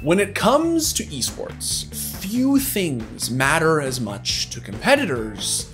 When it comes to esports, few things matter as much to competitors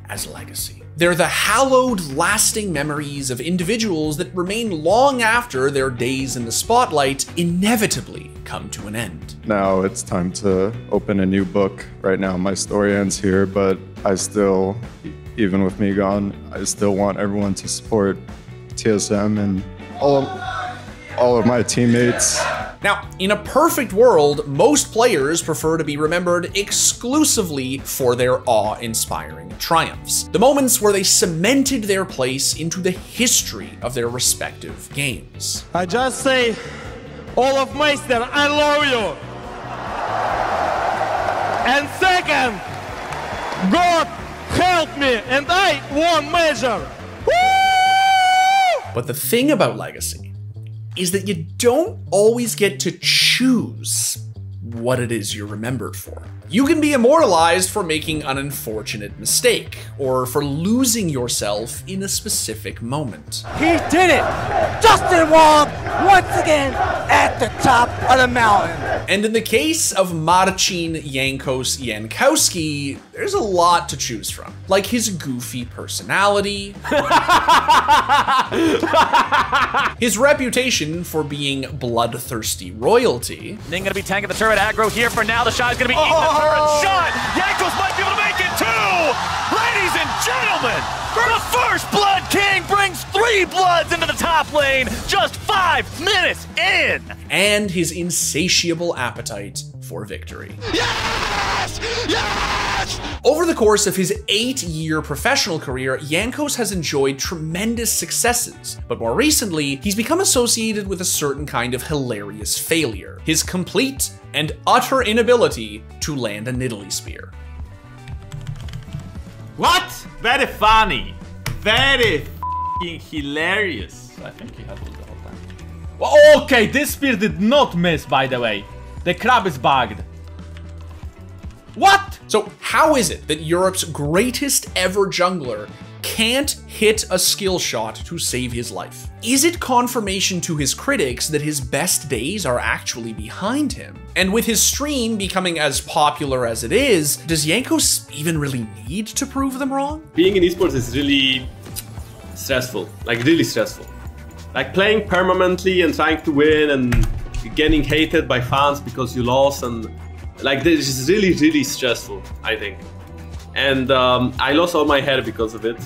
as legacy. They're the hallowed, lasting memories of individuals that remain long after their days in the spotlight inevitably come to an end. Now it's time to open a new book. Right now my story ends here, but I still, even with me gone, I still want everyone to support TSM and all of my teammates. Now, in a perfect world, most players prefer to be remembered exclusively for their awe-inspiring triumphs. The moments where they cemented their place into the history of their respective games. I just say, Olaf Meister, I love you! And second, God help me, and I won major! Woo! But the thing about legacy is that you don't always get to choose what it is you're remembered for. You can be immortalized for making an unfortunate mistake, or for losing yourself in a specific moment. He did it! Justin Wong, once again, at the top of the mountain. And in the case of Marcin Jankos Jankowski, there's a lot to choose from. Like his goofy personality, his reputation for being bloodthirsty royalty. Ning gonna be tanking the turret aggro here for now. The shot is gonna be eating the turret shot. Jankos might be able to make it too! Ladies and gentlemen, the first Blood King brings 3 bloods into the top lane just 5 minutes in! And his insatiable appetite for victory. Yes! Yes! Over the course of his 8-year professional career, Jankos has enjoyed tremendous successes, but more recently, he's become associated with a certain kind of hilarious failure: his complete and utter inability to land a Nidalee Spear. What? Very funny. Very f***ing hilarious. I think he had ult the whole time. Well, okay, this spear did not miss, by the way. The crab is bugged. What? So how is it that Europe's greatest ever jungler can't hit a skill shot to save his life? Is it confirmation to his critics that his best days are actually behind him? And with his stream becoming as popular as it is, does Jankos even really need to prove them wrong? Being in esports is really stressful, like really stressful. Like playing permanently and trying to win and getting hated by fans because you lost, and like this is really, really stressful, I think. And I lost all my hair because of it.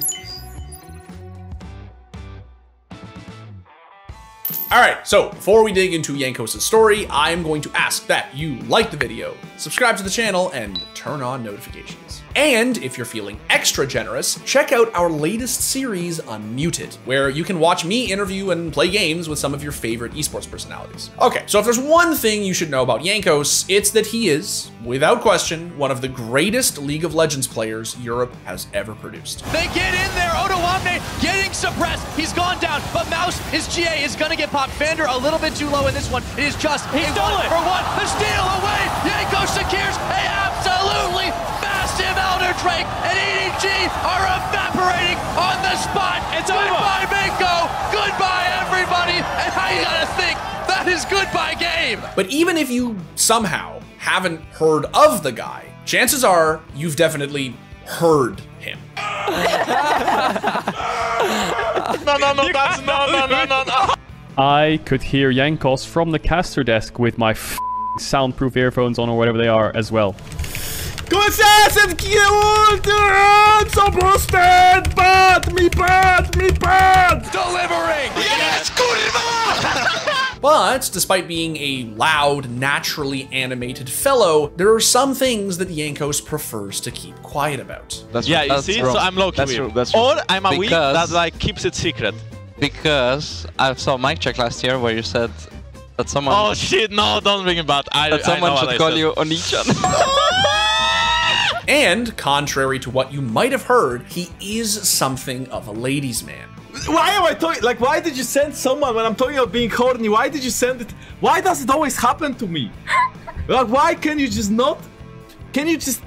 Alright, so before we dig into Jankos' story, I am going to ask that you like the video, subscribe to the channel, and turn on notifications. And if you're feeling extra generous, check out our latest series, Unmuted, where you can watch me interview and play games with some of your favorite esports personalities. Okay, so if there's one thing you should know about Jankos, it's that he is, without question, one of the greatest League of Legends players Europe has ever produced. They get in there, Odoamne getting suppressed. He's gone down, but Mouse, his GA, is gonna get popped. Vander a little bit too low in this one. It is just a 1 for 1. The steal away. Jankos secures a absolutely massive Elder Drake, and EDG are evaporating on the spot. It's goodbye, Mako. Goodbye, everybody. And I gotta think that is goodbye game. But even if you somehow haven't heard of the guy, chances are you've definitely heard him. No. I could hear Jankos from the caster desk with my soundproof earphones on or whatever they are as well. So boosted! Bad! Me bad! Delivering. Yes! Kurva! But despite being a loud, naturally animated fellow, there are some things that Jankos prefers to keep quiet about. Yeah, you see? So I'm low-key weird. Or I'm a weak that like keeps it secret. Because I saw Mic Check last year where you said that someone... Oh shit, no, don't bring it back. That someone should call you Onichan. And, contrary to what you might have heard, he is something of a ladies' man. Why am I talking? Like, why did you send someone when I'm talking about being horny? Why did you send it? Why does it always happen to me? Like, why can you just not? Can you just...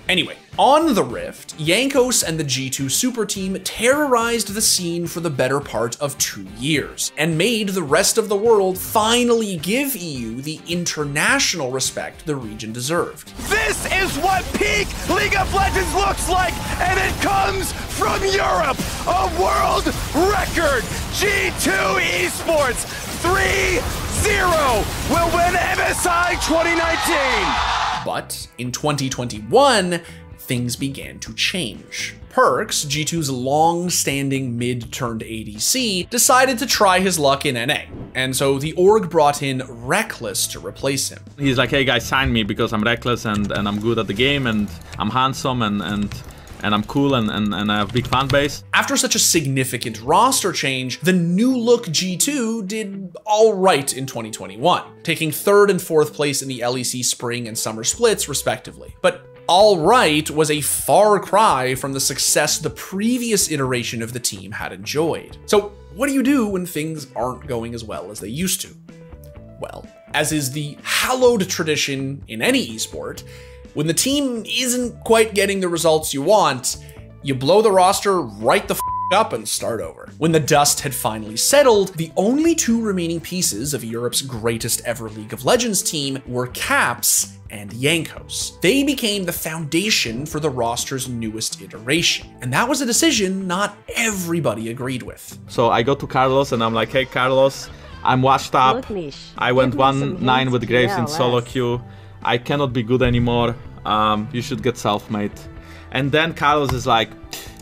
Anyway, On the Rift, Jankos and the G2 Super Team terrorized the scene for the better part of 2 years, and made the rest of the world finally give EU the international respect the region deserved. This is what peak League of Legends looks like, and it comes from Europe. A world record. G2 Esports 3-0 will win MSI 2019. But in 2021, things began to change. Perkz, G2's long-standing mid-turned ADC, decided to try his luck in NA, and so the org brought in Rekkles to replace him. He's like, hey guys, sign me because I'm Rekkles and I'm good at the game and I'm handsome and I'm cool and I have a big fan base. After such a significant roster change, the new look G2 did all right in 2021, taking 3rd and 4th place in the LEC spring and summer splits respectively. But all right was a far cry from the success the previous iteration of the team had enjoyed. So what do you do when things aren't going as well as they used to? Well, as is the hallowed tradition in any esport, when the team isn't quite getting the results you want, you blow the roster right the f up and start over. When the dust had finally settled, the only 2 remaining pieces of Europe's greatest ever League of Legends team were Caps and Jankos. They became the foundation for the roster's newest iteration, and that was a decision not everybody agreed with. So I go to Carlos and I'm like, hey Carlos, I'm washed up. I went 1-9 with Graves in solo queue. I cannot be good anymore. You should get self-made. And then Carlos is like,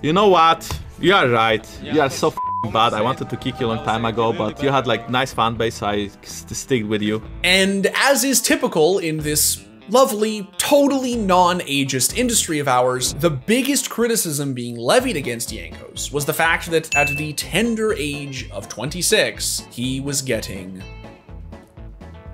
you know what? You are right. You are so f***ing bad. I wanted to kick you a long time ago, but you had like nice fan base, so I stick with you. And as is typical in this lovely, totally non-ageist industry of ours, the biggest criticism being levied against Jankos was the fact that at the tender age of 26, he was getting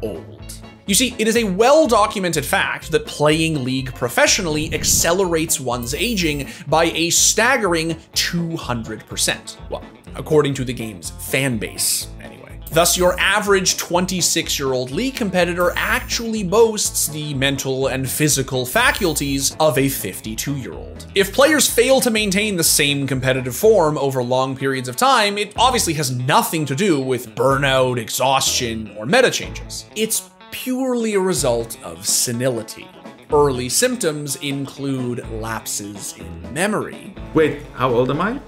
old. You see, it is a well-documented fact that playing League professionally accelerates one's aging by a staggering 200%. Well, according to the game's fan base, anyway. Thus, your average 26-year-old League competitor actually boasts the mental and physical faculties of a 52-year-old. If players fail to maintain the same competitive form over long periods of time, it obviously has nothing to do with burnout, exhaustion, or meta changes. It's purely a result of senility. Early symptoms include lapses in memory. Wait, how old am I?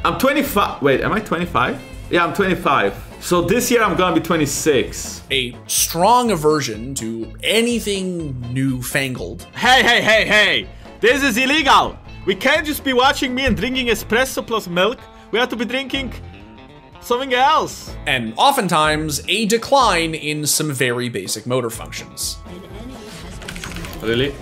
I'm 25. Wait, am I 25? Yeah, I'm 25. So this year I'm gonna be 26. A strong aversion to anything newfangled. Hey! This is illegal! We can't just be watching me and drinking espresso plus milk. We have to be drinking something else. And oftentimes, a decline in some very basic motor functions. Really?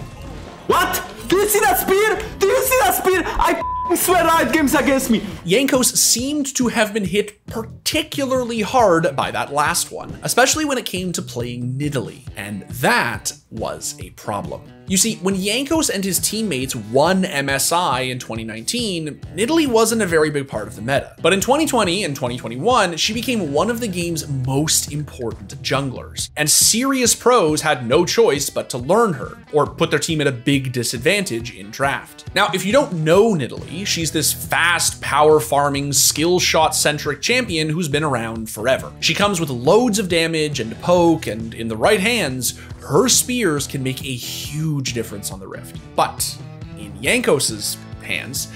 What? Do you see that spear? Do you see that spear? I swear Riot Games against me. Jankos seemed to have been hit particularly hard by that last one, especially when it came to playing Nidalee, and that was a problem. You see, when Jankos and his teammates won MSI in 2019, Nidalee wasn't a very big part of the meta. But in 2020 and 2021, she became one of the game's most important junglers, and serious pros had no choice but to learn her, or put their team at a big disadvantage in draft. Now, if you don't know Nidalee, she's this fast, power farming, skill shot centric champion who's been around forever. She comes with loads of damage and poke, and in the right hands, her spears can make a huge difference on the Rift. But in Jankos' hands,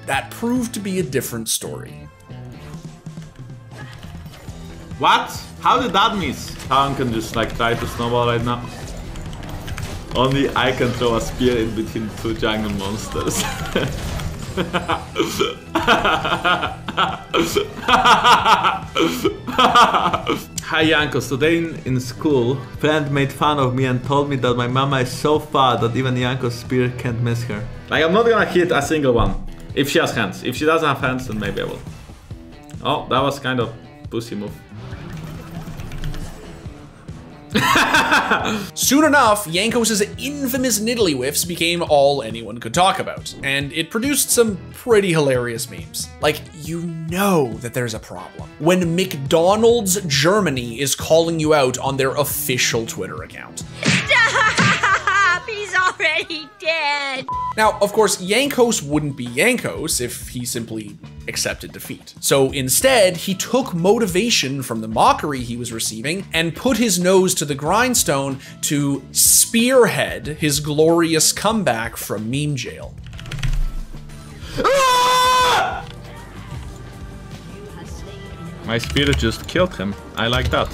that proved to be a different story. What? How did that miss? Town can just like try to snowball right now. Only I can throw a spear in between 2 jungle monsters. Hi Jankos, today in school, friend made fun of me and told me that my mama is so fat that even Jankos' spear can't miss her. Like, I'm not gonna hit a single one. If she has hands. If she doesn't have hands, then maybe I will. Oh, that was kind of pussy move. Soon enough, Jankos' infamous Nidalee whiffs became all anyone could talk about, and it produced some pretty hilarious memes. Like, you know that there's a problem when McDonald's Germany is calling you out on their official Twitter account. Stop! He's already already dead. Now, of course, Jankos wouldn't be Jankos if he simply accepted defeat. So instead, he took motivation from the mockery he was receiving and put his nose to the grindstone to spearhead his glorious comeback from meme jail. My spirit just killed him. I like that.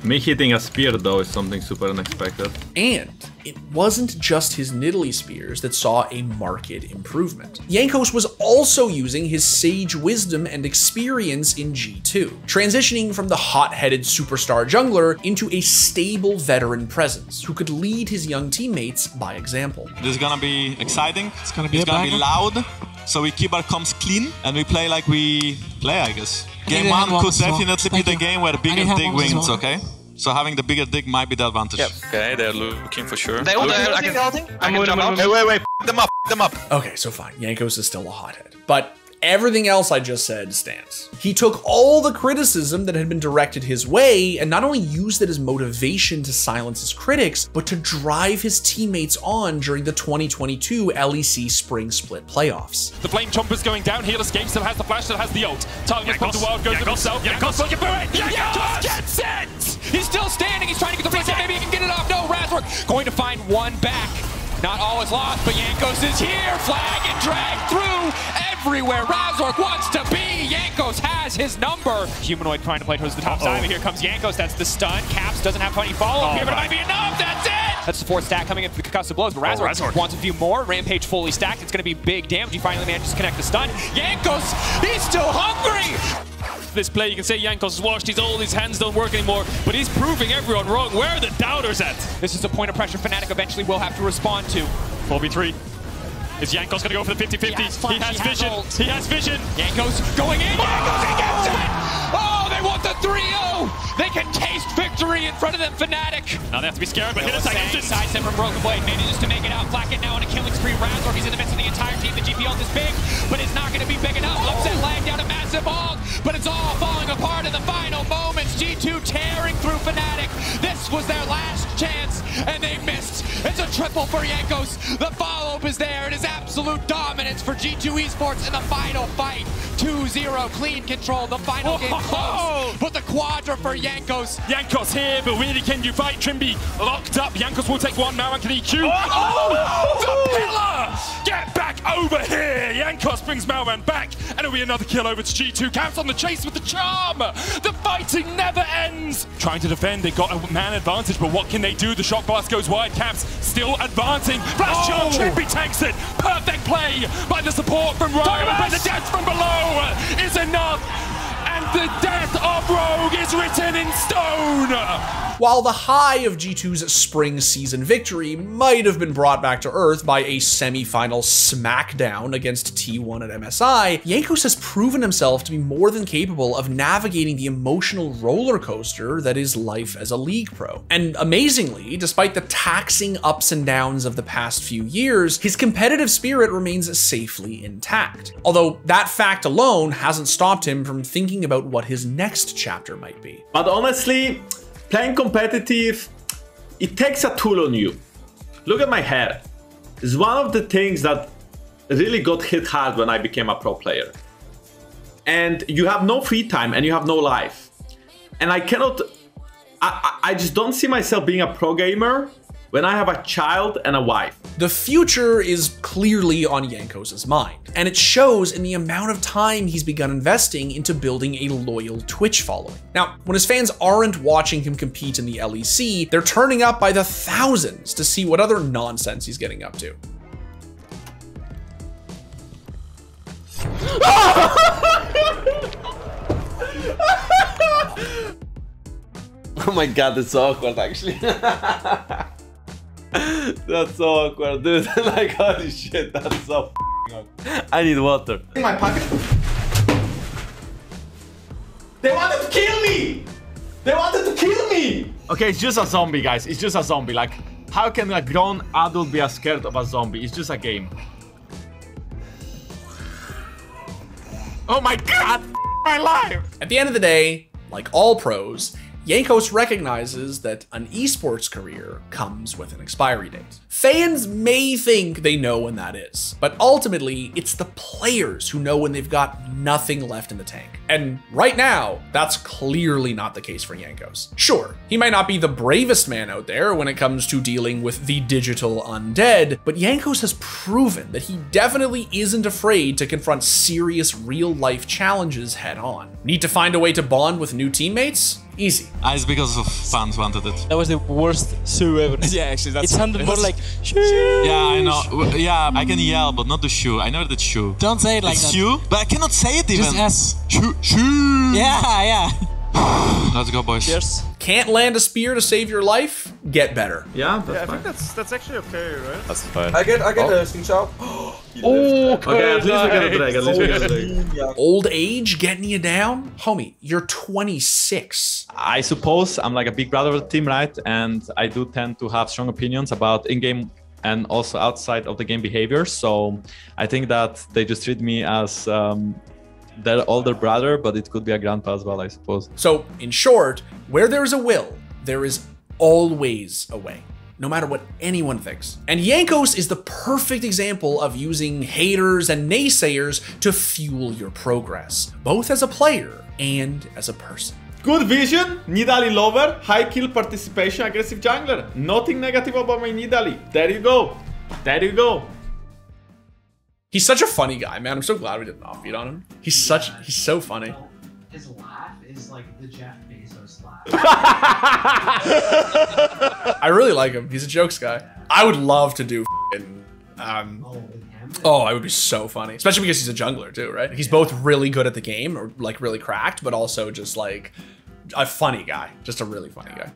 Me hitting a spear though is something super unexpected. And it wasn't just his Nidalee spears that saw a marked improvement. Jankos was also using his sage wisdom and experience in G2, transitioning from the hot-headed superstar jungler into a stable veteran presence who could lead his young teammates by example. This is gonna be exciting. It's gonna be loud. So we keep our comms clean and we play like we play, I guess. Game 1 could definitely be the game where the bigger dig wins, okay? So having the bigger dig might be the advantage. Yep. Okay, they're looking for sure. They ult, I can jump out. Hey, wait, them up. Okay, so fine, Jankos is still a hothead, but everything else I just said stands. He took all the criticism that had been directed his way and not only used it as motivation to silence his critics, but to drive his teammates on during the 2022 LEC Spring Split playoffs. The Flame Chomper's going down, Healer's Game still has the flash, still has the ult. Target's from the wild, goes to himself. Jankos looking for it! Jankos gets it! He's still standing, he's trying to get the reset, maybe he can get it off. No, Razork going to find one back. Not all is lost, but Jankos is here. Flag and drag through everywhere Razork wants to be. Jankos has his number. Humanoid trying to play towards the top side, but here comes Jankos. That's the stun. Caps doesn't have any follow-up here, but it might be enough. That's it! That's the fourth stack coming in for the concussive blows, but Razork wants a few more. Rampage fully stacked. It's going to be big damage. He finally manages to connect the stun. Jankos, he's still hungry! This play, you can say Jankos is washed, he's old, his hands don't work anymore, but he's proving everyone wrong. Where are the doubters at? This is a point of pressure Fnatic eventually will have to respond to. 4v3. Is Jankos going to go for the 50-50? He has vision. He has vision. Jankos going in. Jankos, he gets it! Oh, they want the 3-0! They can taste victory in front of them, Fnatic. Now they have to be scared, but hit a second. Sidestep from Broken Blade manages to make it out. Flacket now on a killing spree. Razork, he's in the midst of the entire team. The GP ult is big, but it's not going to be big enough. Upset lag down a massive ult, but it's all falling apart in the final moments. G2 tearing through Fnatic. This was their last chance, and they missed. It's a triple for Jankos. The follow-up is there. It is absolute dominance for G2 Esports in the final fight. 2-0 clean control. The final game close, but the quadra for Jankos. Jankos here, but really can you fight? Trimby locked up. Jankos will take one. Mauern can EQ. The pillar! Get back over here. Jankos brings Mauern back, and it'll be another kill over to G2. Caps on the chase with the charm. The fighting never ends. Trying to defend, they got a man advantage, but what can they do? The shock blast goes wide. Caps still advancing. Flash charm, Trimby tanks it. Perfect play by the support from Rogue, but the death from below is enough. And the death of Rogue is written in stone! While the high of G2's spring season victory might have been brought back to earth by a semi-final smackdown against T1 at MSI, Jankos has proven himself to be more than capable of navigating the emotional roller coaster that is life as a League Pro. And amazingly, despite the taxing ups and downs of the past few years, his competitive spirit remains safely intact. Although that fact alone hasn't stopped him from thinking about what his next chapter might be. But honestly, playing competitive, it takes a toll on you. Look at my hair. It's one of the things that really got hit hard when I became a pro player. And you have no free time and you have no life. And I cannot, I just don't see myself being a pro gamer when I have a child and a wife. The future is clearly on Jankos' mind, and it shows in the amount of time he's begun investing into building a loyal Twitch following. Now, when his fans aren't watching him compete in the LEC, they're turning up by the thousands to see what other nonsense he's getting up to. Oh my god, that's so awkward actually. That's so awkward, dude. Like, holy shit, that's so awkward. I need water. In my pocket. They wanted to kill me! They wanted to kill me! Okay, it's just a zombie, guys. It's just a zombie. Like, how can a grown adult be scared of a zombie? It's just a game. Oh my god! My life! At the end of the day, like all pros, Jankos recognizes that an esports career comes with an expiry date. Fans may think they know when that is, but ultimately, it's the players who know when they've got nothing left in the tank. And right now, that's clearly not the case for Jankos. Sure, he might not be the bravest man out there when it comes to dealing with the digital undead, but Jankos has proven that he definitely isn't afraid to confront serious real-life challenges head-on. Need to find a way to bond with new teammates? Easy. It's because of fans wanted it. That was the worst shoo ever. Yeah, actually, that's. It sounded more like shoo. Yeah, I know. Yeah, I can yell, but not the shoo. I know the shoo. Don't say it like that. Shoo, but I cannot say it even. Just S. Shoo, shoo. Yeah. Let's go, boys. Cheers. Can't land a spear to save your life? Get better. Yeah, I think that's actually okay, right? That's fine. I get a screenshot. Okay, at least we get a drag. At least we get a drag. Old age getting you down? Homie, you're 26. I suppose I'm like a big brother of the team, right? And I do tend to have strong opinions about in-game and also outside of the game behavior. So I think that they just treat me as their older brother, but it could be a grandpa as well, I suppose. So in short, where there is a will, there is always a way, no matter what anyone thinks. And Jankos is the perfect example of using haters and naysayers to fuel your progress, both as a player and as a person. Good vision, Nidalee lover, high kill participation, aggressive jungler. Nothing negative about my Nidalee. There you go. There you go. He's such a funny guy, man. I'm so glad we did an offbeat on him. He's so funny. His laugh is like the Jeff Bezos laugh. I really like him. He's a jokes guy. I would love to do oh, I would be so funny. Especially because he's a jungler too, right? He's both really good at the game, or like really cracked, but also just like a funny guy. Just a really funny guy.